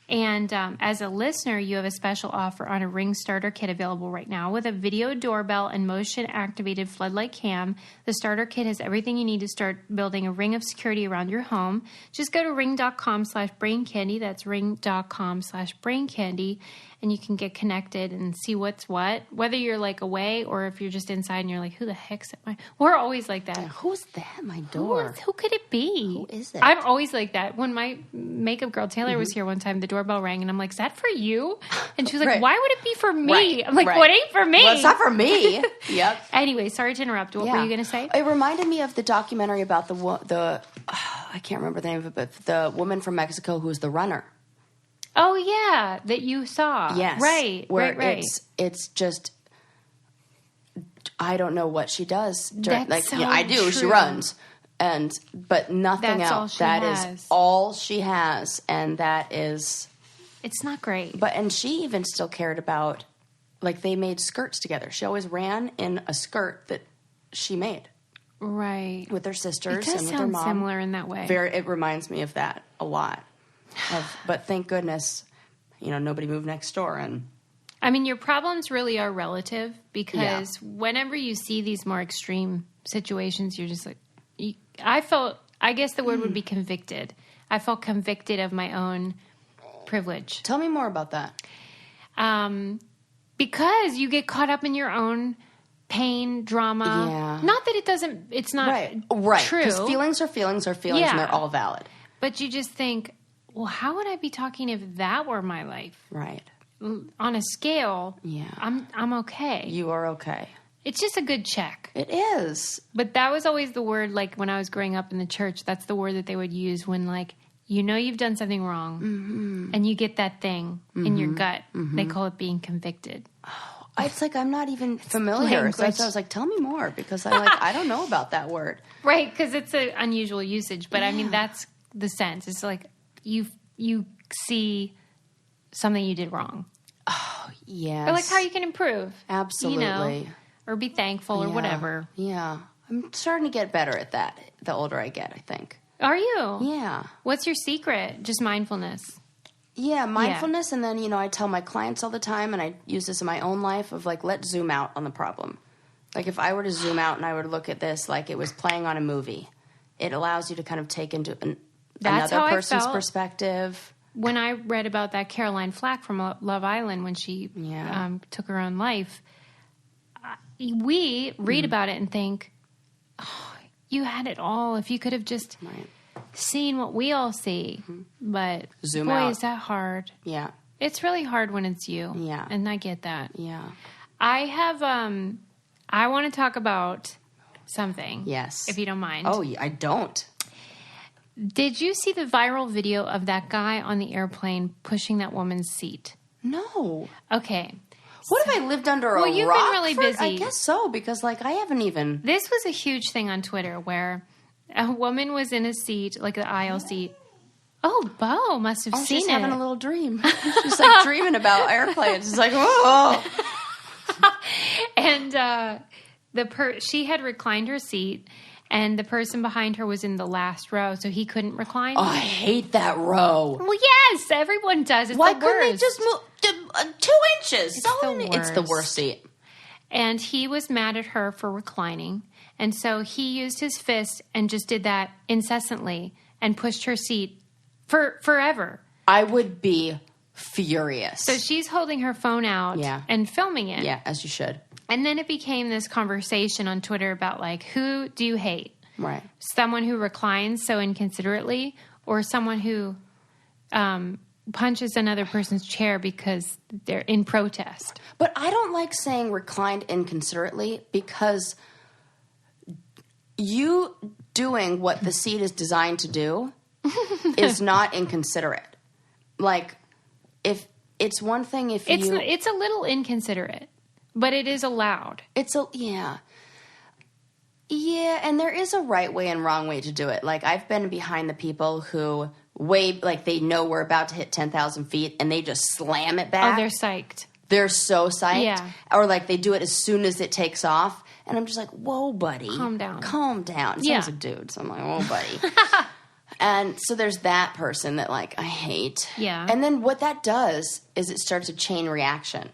And as a listener, you have a special offer on a Ring starter kit available right now with a video doorbell and motion-activated floodlight cam. The starter kit has everything you need to start building a ring of security around your home. Just go to ring.com/braincandy. That's ring.com/braincandy. And you can get connected and see what's what, whether you're like away or if you're just inside and you're like, who the heck's at my... We're always like that. Who's that at my door? Who could it be? Who is it? I'm always like that. When my makeup girl Taylor was here one time, the doorbell rang and I'm like, is that for you? And she was like, why would it be for me? Right. I'm like, what ain't for me? Well, it's not for me. Yep. Anyway, sorry to interrupt. What were you going to say? It reminded me of the documentary about I can't remember the name of it, but the woman from Mexico who was the runner. Oh, yeah, that you saw. Yes. Right, where right. It's just, I don't know what she does. That's so I do. true. She runs. But nothing That's else. all she That has. is all she has. And that is... It's not great. And she even still cared about, like, they made skirts together. She always ran in a skirt that she made. Right. With her sisters It does and with her sound mom. similar in that way. It reminds me of that a lot. But thank goodness, nobody moved next door. And I mean, your problems really are relative because whenever you see these more extreme situations, you're just like, I guess the word would be convicted. I felt convicted of my own privilege. Tell me more about that. Because you get caught up in your own pain, drama. Yeah. Not that it's not right. true. Because feelings are feelings and they're all valid. But you just think, well, how would I be talking if that were my life? Right. On a scale, yeah, I'm okay. You are okay. It's just a good check. It is. But that was always the word, like when I was growing up in the church, that's the word that they would use when like, you've done something wrong and you get that thing in your gut. They call it being convicted. Oh, it's like I'm not even familiar. So I was like, tell me more because I don't know about that word. Right, because it's an unusual usage. But I mean, that's the sense. It's like you see something you did wrong. Oh, yes. Or like how you can improve. Absolutely. or be thankful or whatever. Yeah. I'm starting to get better at that the older I get, I think. Are you? Yeah. What's your secret? Just mindfulness. Yeah, mindfulness. Yeah. And then, you know, I tell my clients all the time, and I use this in my own life of like, let's zoom out on the problem. Like if I were to zoom out and I were to look at this like it was playing on a movie, it allows you to kind of take into another person's perspective. When I read about that Caroline Flack from Love Island when she took her own life, we read about it and think, oh, you had it all. If you could have just seen what we all see. But zoom out. Is that hard? Yeah. It's really hard when it's you. Yeah. And I get that. Yeah. I have, I want to talk about something. Yes. If you don't mind. Oh, I don't. Did you see the viral video of that guy on the airplane pushing that woman's seat? No. Okay. What if I lived under a rock? Well, you've been really busy. I guess so, because like I haven't even... This was a huge thing on Twitter where a woman was in a seat, like the aisle seat. Oh, Bo must have seen it. She's having a little dream. She's like dreaming about airplanes. It's like, whoa. And she had reclined her seat, and the person behind her was in the last row, so he couldn't recline. Oh, I hate that row. Well, yes, everyone does. It's Why the couldn't worst. they just move 2 inches? It's the worst seat. And he was mad at her for reclining, and so he used his fist and just did that incessantly and pushed her seat for forever. I would be furious. So she's holding her phone out and filming it. Yeah, as you should. And then it became this conversation on Twitter about, like, who do you hate? Right. Someone who reclines so inconsiderately, or someone who punches another person's chair because they're in protest? But I don't like saying reclined inconsiderately, because you doing what the seat is designed to do is not inconsiderate. Like, if it's one thing if it's a little inconsiderate, but it is allowed. Yeah, and there is a right way and wrong way to do it. Like, I've been behind the people who they know we're about to hit 10,000 feet and they just slam it back. Oh, they're psyched. They're so psyched. Yeah. Or like they do it as soon as it takes off. And I'm just like, whoa, buddy. Calm down. It sounds a dude. So I'm like, whoa, buddy. And so there's that person that like I hate. Yeah. And then what that does is it starts a chain reaction.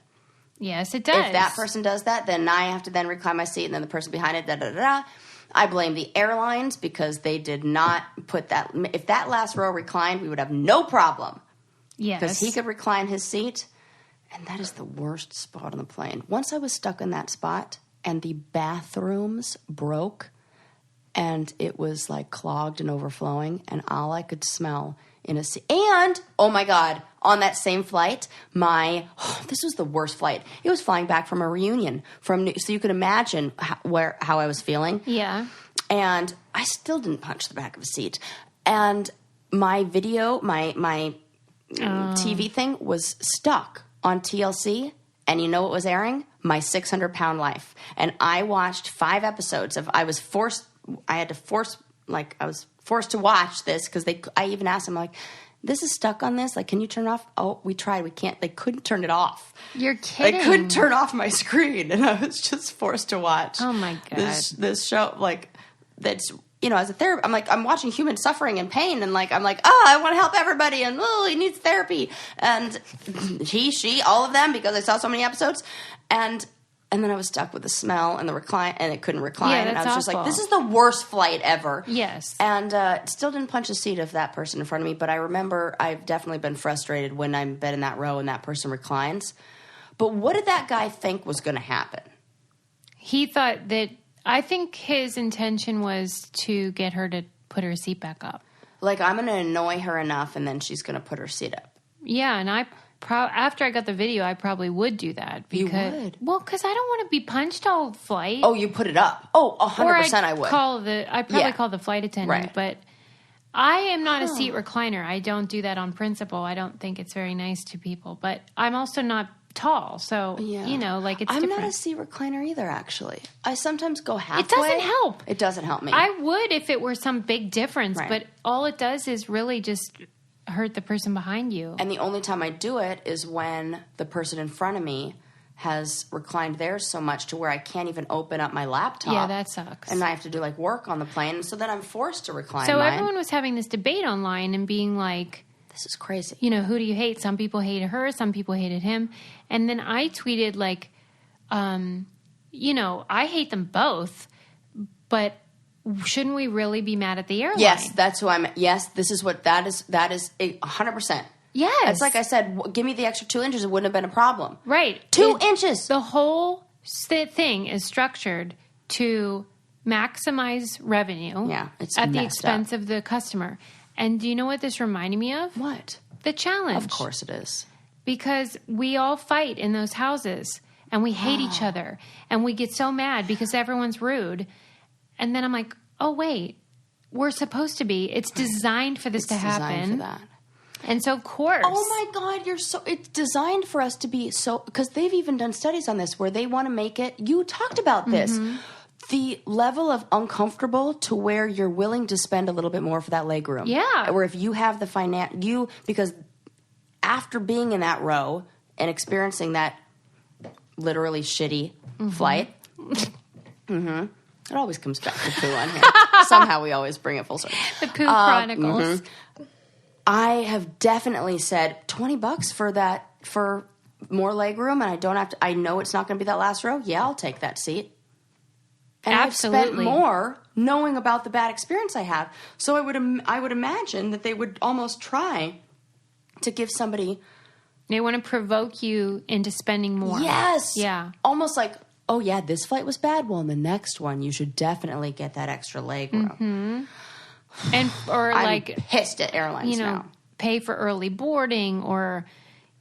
Yes, it does. If that person does that, then I have to then recline my seat, and then the person behind it, da-da-da-da. I blame the airlines because they did not put that. If that last row reclined, we would have no problem. Yes. Because he could recline his seat, and that is the worst spot on the plane. Once I was stuck in that spot, and the bathrooms broke, and it was like clogged and overflowing, and all I could smell in a seat. And, oh my God, on that same flight, this was the worst flight. It was flying back from a reunion so you can imagine how I was feeling. Yeah. And I still didn't punch the back of a seat. And my video, my TV thing was stuck on TLC. And you know what was airing? My 600-pound life. And I watched 5 episodes I was forced to watch this because I even asked them, like, this is stuck on this. Like, can you turn it off? Oh, we tried. We can't. They couldn't turn it off. You're kidding. They couldn't turn off my screen. And I was just forced to watch. Oh, my God. This show, like, that's, you know, as a therapist, I'm like, I'm watching human suffering and pain. And, like, I'm like, oh, I want to help everybody. And, oh, he needs therapy. And she, all of them, because I saw so many episodes. And then I was stuck with the smell and the recline, and it couldn't recline. Yeah, that's and I was just awful. like, this is the worst flight ever. Yes. And still didn't punch a seat of that person in front of me. But I remember I've definitely been frustrated when I'm been in that row and that person reclines. But what did that guy think was going to happen? He thought that, I think his intention was to get her to put her seat back up. Like, I'm going to annoy her enough, and then she's going to put her seat up. Yeah, and after I got the video, I probably would do that. Because, you would? Well, because I don't want to be punched all flight. Oh, you put it up. Oh, 100% I would. I'd probably call the flight attendant. Right. But I am not a seat recliner. I don't do that on principle. I don't think it's very nice to people. But I'm also not tall. So, you know, like it's different. I'm not a seat recliner either, actually. I sometimes go halfway. It doesn't help. It doesn't help me. I would if it were some big difference. Right. But all it does is really just hurt the person behind you. And the only time I do it is when the person in front of me has reclined theirs so much to where I can't even open up my laptop. Yeah, that sucks. And I have to do like work on the plane. So then I'm forced to recline So mine. everyone was having this debate online and being like, this is crazy. You know, who do you hate? Some people hated her. Some people hated him. And then I tweeted like, you know, I hate them both, but shouldn't we really be mad at the airline? Yes, that's who I'm. Yes, this is what that is. That is 100%. Yes. It's like I said, give me the extra 2 inches. It wouldn't have been a problem. Right. 2 inches. The whole thing is structured to maximize revenue at the expense of the customer. And do you know what this reminded me of? What? The challenge. Of course it is. Because we all fight in those houses and we hate each other and we get so mad because everyone's rude. And then I'm like, oh, wait, we're supposed to be. It's designed for this to happen. It's designed for that. And so, of course. Oh, my God, it's designed for us to be so, because they've even done studies on this where they want to make it, you talked about this, the level of uncomfortable to where you're willing to spend a little bit more for that leg room. Yeah. Where if you have the because after being in that row and experiencing that literally shitty flight, it always comes back to poo on here. Somehow we always bring it full circle. The Poo Chronicles. I have definitely said $20 for more leg room, and I don't have to. I know it's not going to be that last row. Yeah, I'll take that seat. And Absolutely. I've spent more knowing about the bad experience I have. So I would imagine that they would almost try to give somebody. They want to provoke you into spending more. Yes. Yeah. Almost like, oh yeah, this flight was bad. Well, in the next one, you should definitely get that extra leg room. And or I'm like pissed at airlines now. Pay for early boarding or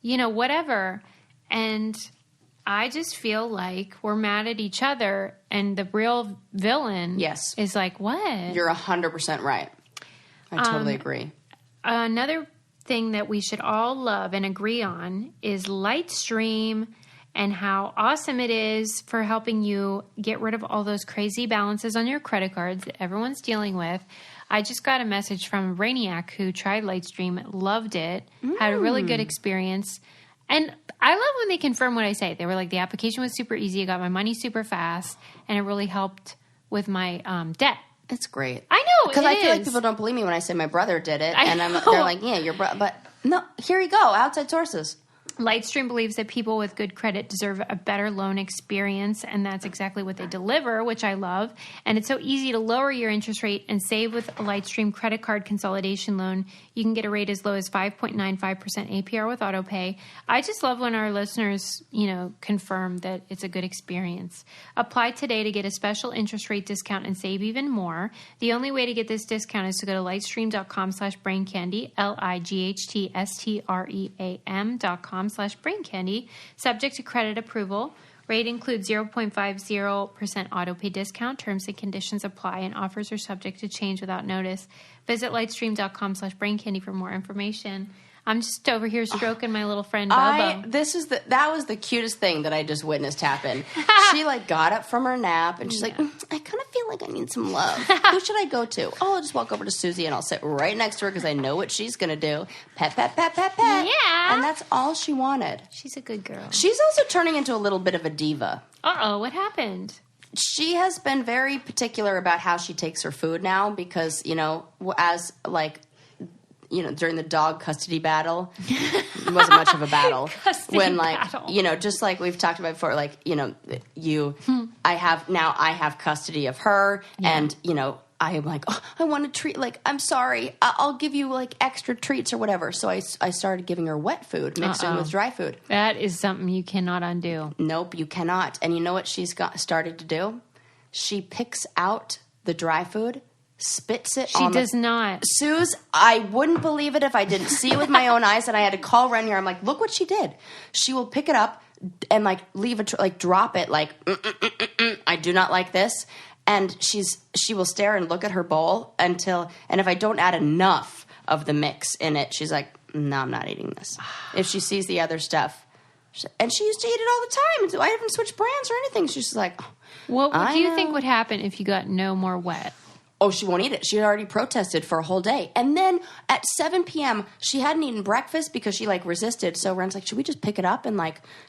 whatever. And I just feel like we're mad at each other, and the real villain is like, what? You're 100% right. I totally agree. Another thing that we should all love and agree on is Lightstream and how awesome it is for helping you get rid of all those crazy balances on your credit cards that everyone's dealing with. I just got a message from Rainiac who tried Lightstream, loved it, had a really good experience. And I love when they confirm what I say. They were like, the application was super easy. I got my money super fast, and it really helped with my debt. It's great. I know, because I feel like people don't believe me when I say my brother did it, and they're like, "Yeah, your brother." But no, here you go, outside sources. Lightstream believes that people with good credit deserve a better loan experience, and that's exactly what they deliver, which I love. And it's so easy to lower your interest rate and save with a Lightstream credit card consolidation loan. You can get a rate as low as 5.95% APR with autopay. I just love when our listeners, confirm that it's a good experience. Apply today to get a special interest rate discount and save even more. The only way to get this discount is to go to lightstream.com/braincandy, lightstream.com/braincandy, subject to credit approval. Rate includes 0.50% autopay discount. Terms and conditions apply, and offers are subject to change without notice. Visit lightstream.com/braincandy for more information. I'm just over here stroking my little friend Bobo. That was the cutest thing that I just witnessed happen. She got up from her nap and she's like, I kind of feel like I need some love. Who should I go to? Oh, I'll just walk over to Susie and I'll sit right next to her because I know what she's going to do. Pet, pet, pet, pet, pet. Yeah. And that's all she wanted. She's a good girl. She's also turning into a little bit of a diva. Uh-oh, what happened? She has been very particular about how she takes her food now because, during the dog custody battle, it wasn't much of a battle. Battle. Just like we've talked about before, I have custody of her, and I am like, oh, I want a treat. I'm sorry, I'll give you extra treats or whatever. So I started giving her wet food mixed in with dry food. That is something you cannot undo. Nope, you cannot. And you know what she's started to do? She picks out the dry food. Spits it on She does not. Suze, I wouldn't believe it if I didn't see it with my own eyes, and I had to call around here. I'm like, look what she did. She will pick it up and leave it, drop it, I do not like this. And she will stare and look at her bowl and if I don't add enough of the mix in it, she's like, no, I'm not eating this. If she sees the other stuff. And she used to eat it all the time. I haven't switched brands or anything. She's just like, what do you think would happen if you got no more wet? Oh, she won't eat it. She had already protested for a whole day. And then at 7 p.m., she hadn't eaten breakfast because she resisted. So Ren's like, should we just pick it up and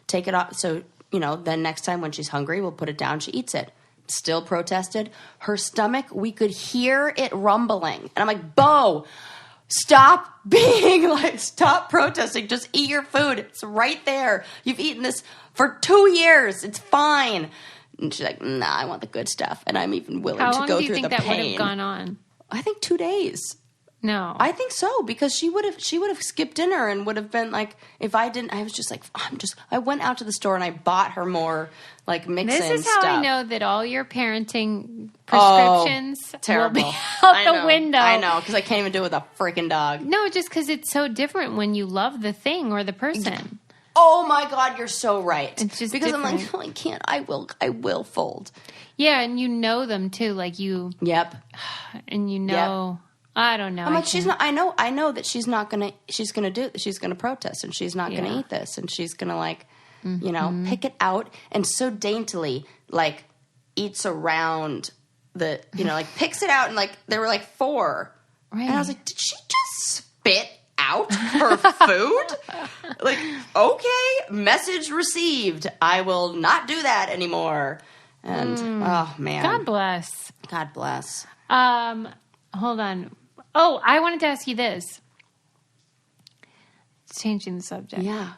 take it off? So then next time when she's hungry, we'll put it down. She eats it. Still protested. Her stomach, we could hear it rumbling. And I'm like, Bo, stop protesting. Just eat your food. It's right there. You've eaten this for 2 years. It's fine. And she's like, nah, I want the good stuff. And I'm even willing to go through the pain. How long do you think that would have gone on? I think 2 days. No. I think so, because she would have skipped dinner and would have been like, if I didn't, I was just like, I went out to the store and I bought her more like mix-in stuff. This is how I know that all your parenting prescriptions will be out the window. I know, because I can't even do it with a freaking dog. No, just because it's so different when you love the thing or the person. Oh my God, you're so right. It's just because different. I'm like, no, I can't. I will fold. Yeah, and you know them too, like you. Yep. And you know. Yep. I don't know. I'm like, she's not. I know that she's not gonna. She's gonna do. She's gonna protest, and she's not gonna eat this, and she's gonna pick it out, and so daintily eats around the, picks it out, and there were 4, right. And I was like, did she just spit out her food? Okay, message received. I will not do that anymore. And oh man, God bless. God bless. Hold on. Oh, I wanted to ask you this. Changing the subject. Yeah.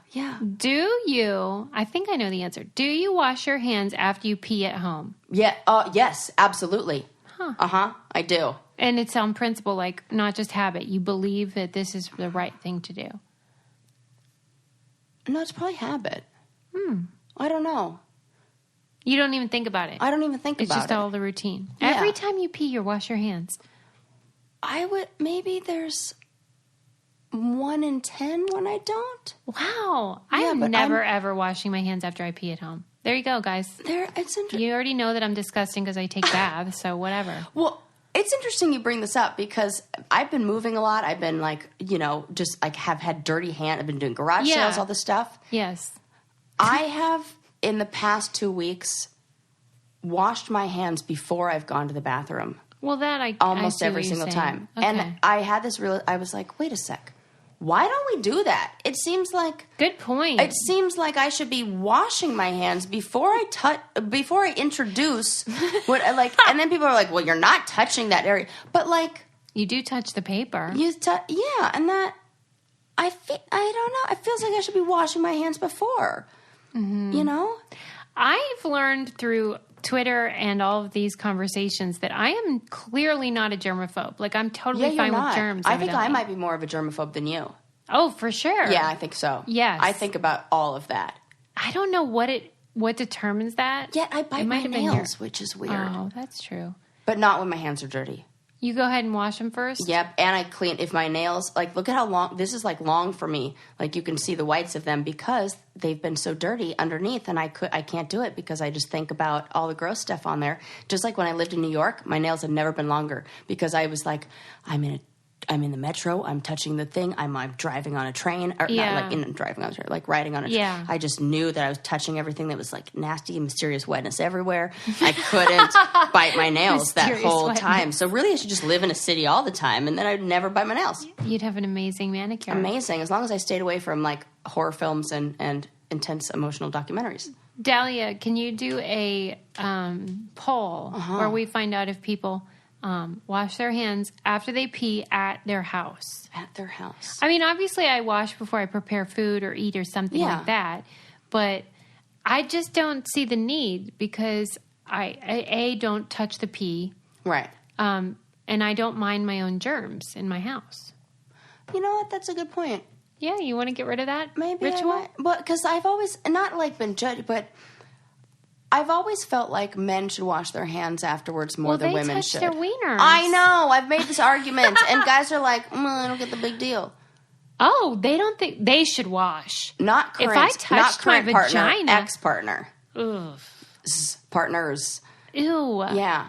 Do you, I think I know the answer. Do you wash your hands after you pee at home? Yeah. Yes, absolutely. Huh. I do. And it's on principle, not just habit. You believe that this is the right thing to do. No, it's probably habit. I don't know. You don't even think about it. I don't even think about it. It's just all the routine. Yeah. Every time you pee, you wash your hands. Maybe there's 1 in 10 when I don't. Wow. I'm never, ever washing my hands after I pee at home. There you go, guys. It's interesting. You already know that I'm disgusting because I take baths, so whatever. Well, it's interesting you bring this up because I've been moving a lot. I've been have had dirty hands. I've been doing garage sales, all this stuff. Yes. I have, in the past 2 weeks, washed my hands before I've gone to the bathroom. Well, that almost I see every single time. Okay. And I had this I was like, wait a sec. Why don't we do that? It seems like... Good point. It seems like I should be washing my hands before I introduce and then people are like, well, you're not touching that area. But you do touch the paper. Yeah, and that... I don't know. It feels like I should be washing my hands before. Mm-hmm. I've learned through Twitter and all of these conversations that I am clearly not a germaphobe. I'm totally fine with germs. I think I might be more of a germaphobe than you. Oh, for sure. Yeah, I think so. Yes. I think about all of that. I don't know what determines that. Yet I bite my nails, which is weird. Oh, that's true. But not when my hands are dirty. You go ahead and wash them first? Yep, and I clean. If my nails, look at how long, this is long for me. You can see the whites of them because they've been so dirty underneath, and I can't do it because I just think about all the gross stuff on there. Just like when I lived in New York, my nails had never been longer because I was like, I'm in the metro, I'm touching the thing, I'm driving on a train, or not driving on a train, riding on a train. Yeah. I just knew that I was touching everything that was nasty and mysterious wetness everywhere. I couldn't bite my nails that whole time. So really I should just live in a city all the time and then I'd never bite my nails. You'd have an amazing manicure. Amazing, as long as I stayed away from horror films and intense emotional documentaries. Dahlia, can you do a poll where we find out if people... wash their hands after they pee at their house. At their house. I mean, obviously I wash before I prepare food or eat or something like that, but I just don't see the need because I don't touch the pee. Right. And I don't mind my own germs in my house. You know what? That's a good point. Yeah, you want to get rid of that ritual? Well, because I've always, not been judged, but... I've always felt like men should wash their hands afterwards more than women should. They touch their wieners. I know. I've made this argument, and guys are like, I don't get the big deal. Oh, they don't think they should wash. Not current. If I touched my vagina, ex-partner, partners. Ew. Yeah.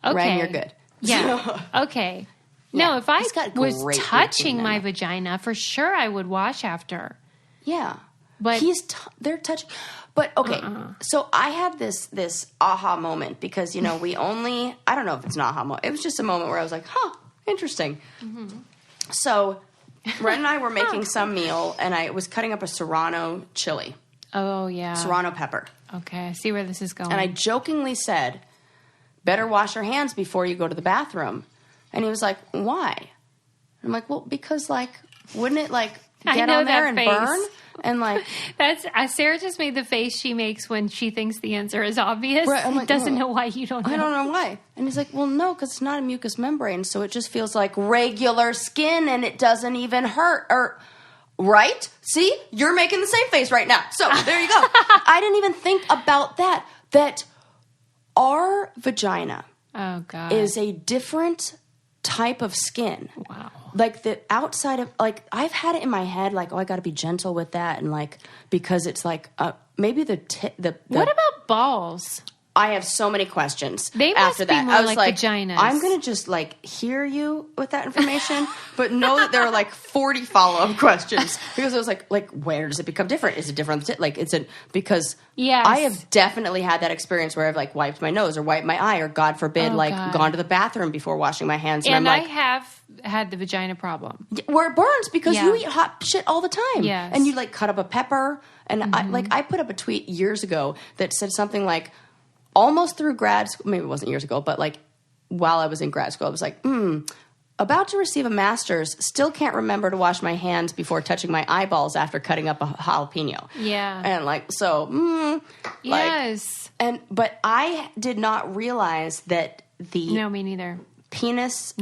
Okay. Ren, you're good. Yeah. Okay. No, if I was touching my vagina, for sure I would wash after. Yeah. But they're touching. But okay, so I had this aha moment because I don't know if it's an aha moment. It was just a moment where I was like, interesting. Mm-hmm. So Ren and I were making some meal, and I was cutting up a Serrano chili, Oh, yeah. Serrano pepper. Okay, I see where this is going. And I jokingly said, better wash your hands before you go to the bathroom. And he was like, why? I'm like, well, because, like, wouldn't it, like, get on there and face. Burn? And, like... Sarah just made the face she makes when she thinks the answer is obvious. Right, I'm like, doesn't know why you don't know. I don't know why. And he's like, well, no, because it's not a mucous membrane, so it just feels like regular skin, and it doesn't even hurt. Or, right? See? You're making the same face right now. So, there you go. I didn't even think about that our vagina is a different type of skin. Wow. Like the outside of, like, I've had it in my head, like, oh, I got to be gentle with that. And like, because it's like, maybe the what about balls? I have so many questions. They must be more like vaginas. I'm going to just like hear you with that information, but know that there are like 40 follow-up questions because I was like, where does it become different? Is it different? Like, because I have definitely had that experience where I've like wiped my nose or wiped my eye or God forbid, gone to the bathroom before washing my hands. And I'm like, I have had the vagina problem where it burns because you eat hot shit all the time. Yes. And you like cut up a pepper. And I put up a tweet years ago that said something like, almost through grad school, maybe it wasn't years ago, but like while I was in grad school, I was like, about to receive a master's, still can't remember to wash my hands before touching my eyeballs after cutting up a jalapeno. Yeah. And like, so, yes. But I did not realize that no, me neither. Penis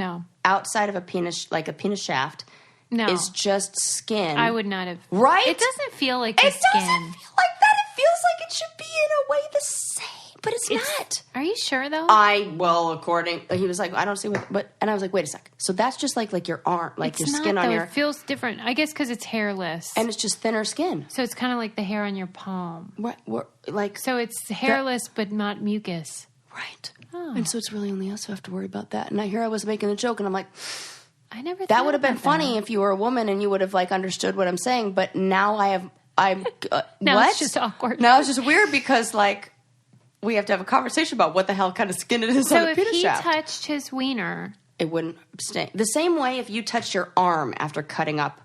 outside of a penis, like a penis shaft, is just skin. I would not have. Right? It doesn't feel like the skin. It doesn't feel like that. It feels like it should be in a way the same. But it's not. Are you sure though? He was like, I don't see what, and I was like, wait a sec. So that's just like your arm, like your skin on your. It feels different. I guess because it's hairless. And it's just thinner skin. So it's kind of like the hair on your palm. Like. So it's hairless but not mucus. Right. Oh. And so it's really only us who have to worry about that. And I was making the joke and I'm like, I never thought that would have been funny if you were a woman and you would have like understood what I'm saying. But now I'm now what? It's just awkward. Now it's just weird because like, we have to have a conversation about what the hell kind of skin it is on a penis shaft. So if he touched his wiener... It wouldn't stay. The same way if you touched your arm after cutting up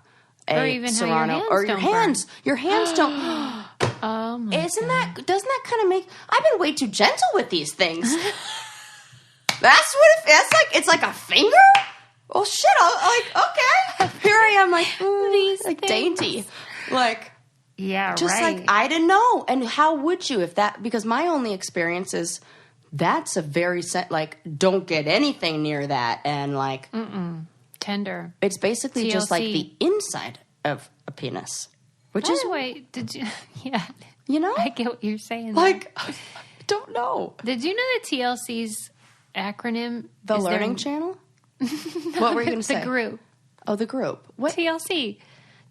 a Serrano. Or your hands. Your hands don't... Oh my God. Doesn't that kind of make... I've been way too gentle with these things. That's what it feels like. It's like a finger? Well, shit. Okay. Here I am like, these like things. dainty. Like... Yeah, just right. like, I didn't know. And how would you because my only experience is that's a very, like, don't get anything near that. And like, tender. It's basically TLC. just like the inside of a penis. Which is. Wait, did you, yeah. You know? I get what you're saying. Like, I don't know. Did you know that TLC's acronym The Learning Channel? What were you going to say? The group. Oh, the group. What? TLC.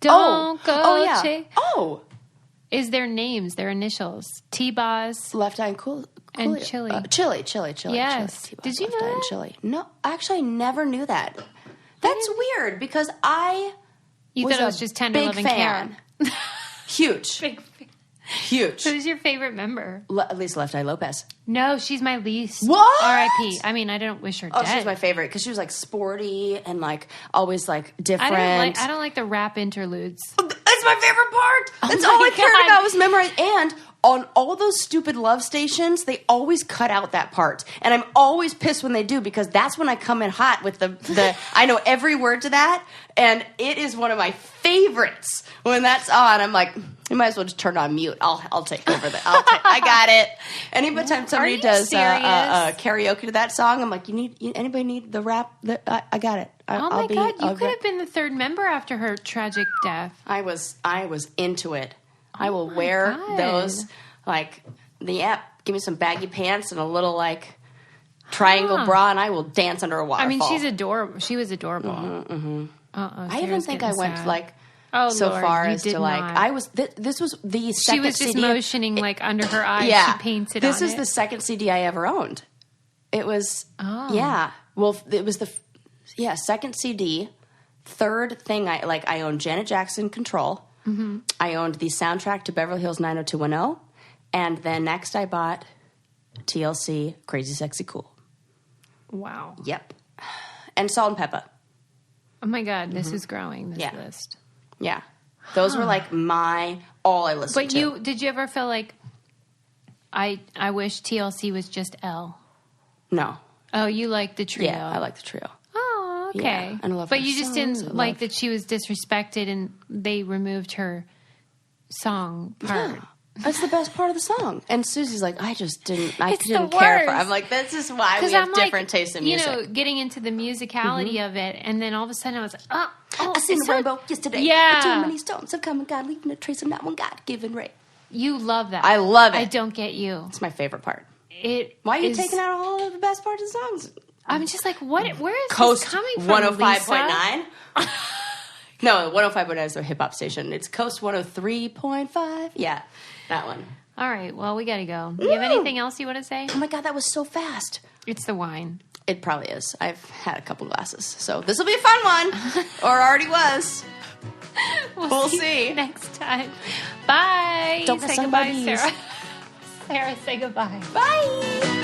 Don't go. Oh, yeah. Oh. Is their names, their initials. T-Boz. Left Eye and Cool. And Chili. Chili. Yes. Chili. Did you know Left Eye that? and Chili. No, actually, I never knew that. That's weird because You thought it was just tender loving care. Huge. Big fan. Huge. Who's your favorite member? At least Left Eye Lopez. No, she's my least. What? R.I.P. I mean, I don't wish her dead. Oh, she's my favorite because she was like sporty and like always like different. I don't like the rap interludes. That's my favorite part. That's all I cared about was memorize. And on all those stupid love stations, they always cut out that part. And I'm always pissed when they do because that's when I come in hot with the I know every word to that. And it is one of my favorites when that's on. I'm like, you might as well just turn on mute. I'll take over that. I got it. Anytime somebody does karaoke to that song, I'm like, anybody need the rap? I got it. God, you could have been the third member after her tragic death. I was into it. I will wear those, like, give me some baggy pants and a little, like, triangle bra, and I will dance under a waterfall. I mean, she's adorable. She was adorable. Mm-hmm, mm-hmm. I even think I went, sad. like, so Lord, far as to, like, not. I was, this was the second CD. She was just motioning, like, under her eyes. Yeah. She painted This on is it. the second CD I ever owned. It was, yeah. Well, it was second CD. Third thing, I owned Janet Jackson Control. Mm-hmm. I owned the soundtrack to Beverly Hills 90210. And then next I bought TLC Crazy Sexy Cool. Wow. Yep. And Salt and Pepper. Oh my God, this is growing, this list. Yeah. Those were like all I listened to. But did you ever feel like I wish TLC was just L? No. Oh, you like the trio? Yeah, I like the trio. Oh, okay. Yeah, and I love but her you just songs. didn't like that she was disrespected and they removed her song part. Yeah. That's the best part of the song. And Susie's like, I didn't the care for it. worst. I'm like, this is why we have different tastes in music. You know, getting into the musicality of it, and then all of a sudden I was like, oh I seen the rainbow yesterday. Yeah. Too many stones have come and gone, leaving a trace of not one God-given ray. You love that. I love it. I don't get you. It's my favorot part. Why are you taking out all of the best parts of the songs? I'm just like, where is Coast this coming from, 105.9? No, 105.9 is their hip-hop station. It's Coast 103.5. Yeah, that one. All right, well, we got to go. Do you have anything else you want to say? Oh, my God, that was so fast. It's the wine. It probably is. I've had a couple glasses, so this will be a fun one. Or already was. We'll see. Next time. Bye. Don't say say goodbye, goodbye, Sarah. Sarah, say goodbye. Bye.